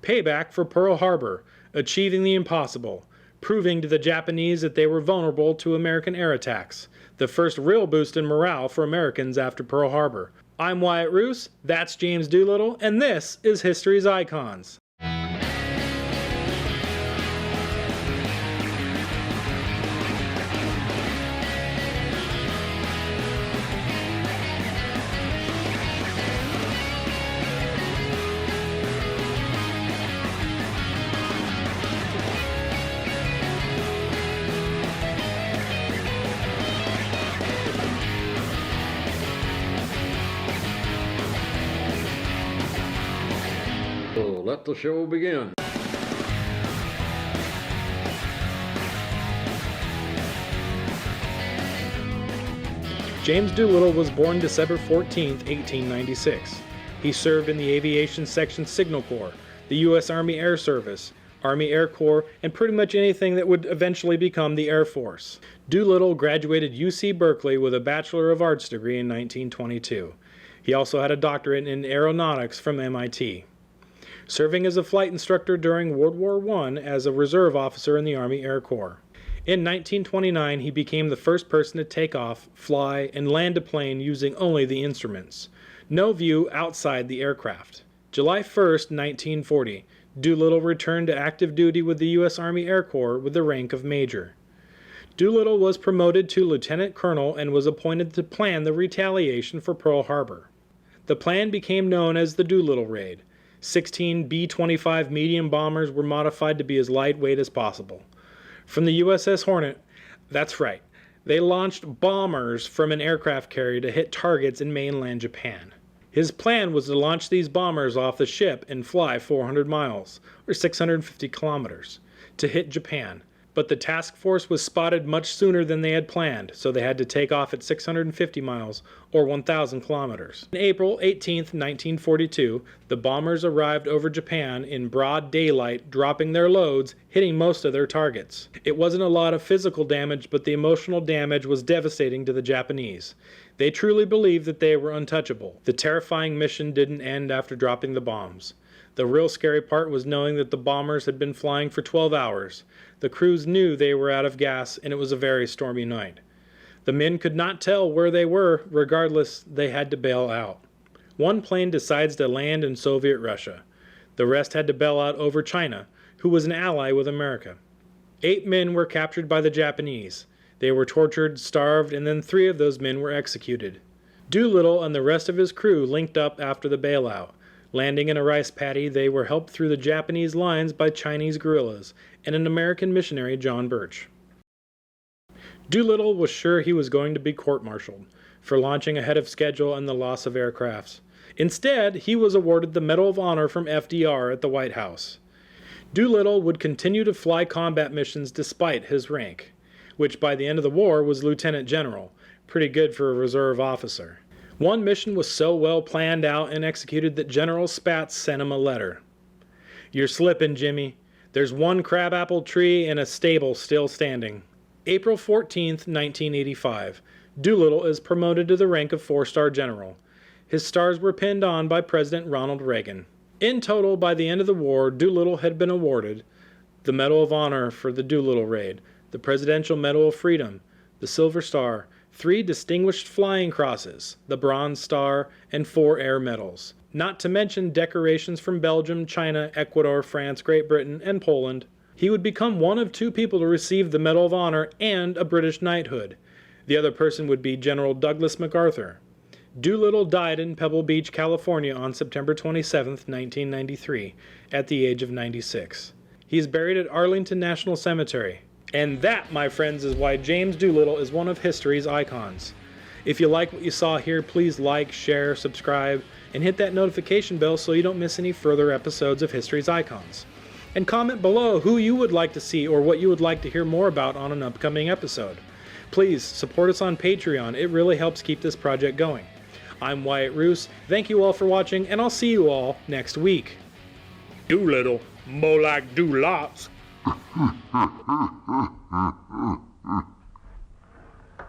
Payback for Pearl Harbor, achieving the impossible, proving to the Japanese that they were vulnerable to American air attacks. The first real boost in morale for Americans after Pearl Harbor. I'm Wyatt Roose, that's James Doolittle, and this is History's Icons. So let the show begin. James Doolittle was born December 14, 1896. He served in the Aviation Section Signal Corps, the U.S. Army Air Service, Army Air Corps, and pretty much anything that would eventually become the Air Force. Doolittle graduated UC Berkeley with a Bachelor of Arts degree in 1922. He also had a doctorate in aeronautics from MIT. Serving as a flight instructor during World War I as a reserve officer in the Army Air Corps. In 1929, he became the first person to take off, fly, and land a plane using only the instruments. No view outside the aircraft. July 1, 1940, Doolittle returned to active duty with the U.S. Army Air Corps with the rank of Major. Doolittle was promoted to Lieutenant Colonel and was appointed to plan the retaliation for Pearl Harbor. The plan became known as the Doolittle Raid. 16 B-25 medium bombers were modified to be as lightweight as possible. From the USS Hornet, that's right, they launched bombers from an aircraft carrier to hit targets in mainland Japan. His plan was to launch these bombers off the ship and fly 400 miles, or 650 kilometers, to hit Japan. But the task force was spotted much sooner than they had planned, so they had to take off at 650 miles, or 1,000 kilometers. On April 18, 1942, the bombers arrived over Japan in broad daylight, dropping their loads, hitting most of their targets. It wasn't a lot of physical damage, but the emotional damage was devastating to the Japanese. They truly believed that they were untouchable. The terrifying mission didn't end after dropping the bombs. The real scary part was knowing that the bombers had been flying for 12 hours. The crews knew they were out of gas, and it was a very stormy night. The men could not tell where they were. Regardless, they had to bail out. One plane decides to land in Soviet Russia. The rest had to bail out over China, who was an ally with America. 8 men were captured by the Japanese. They were tortured, starved, and then 3 of those men were executed. Doolittle and the rest of his crew linked up after the bailout. Landing in a rice paddy, they were helped through the Japanese lines by Chinese guerrillas and an American missionary, John Birch. Doolittle was sure he was going to be court-martialed for launching ahead of schedule and the loss of aircrafts. Instead, he was awarded the Medal of Honor from FDR at the White House. Doolittle would continue to fly combat missions despite his rank, which by the end of the war was Lieutenant General, pretty good for a reserve officer. One mission was so well planned out and executed that General Spaatz sent him a letter. "You're slipping, Jimmy. There's one crabapple tree and a stable still standing." April 14, 1985, Doolittle is promoted to the rank of 4-star general. His stars were pinned on by President Ronald Reagan. In total, by the end of the war, Doolittle had been awarded the Medal of Honor for the Doolittle Raid, the Presidential Medal of Freedom, the Silver Star, 3 Distinguished Flying Crosses, the Bronze Star, and 4 Air Medals. Not to mention decorations from Belgium, China, Ecuador, France, Great Britain, and Poland. He would become one of 2 people to receive the Medal of Honor and a British knighthood. The other person would be General Douglas MacArthur. Doolittle died in Pebble Beach, California on September 27, 1993, at the age of 96. He is buried at Arlington National Cemetery. And that, my friends, is why James Doolittle is one of history's icons. If you like what you saw here, please like, share, subscribe, and hit that notification bell so you don't miss any further episodes of History's Icons. And comment below who you would like to see or what you would like to hear more about on an upcoming episode. Please support us on Patreon. It really helps keep this project going. I'm Wyatt Roose. Thank you all for watching, and I'll see you all next week. Doolittle, more like do lots.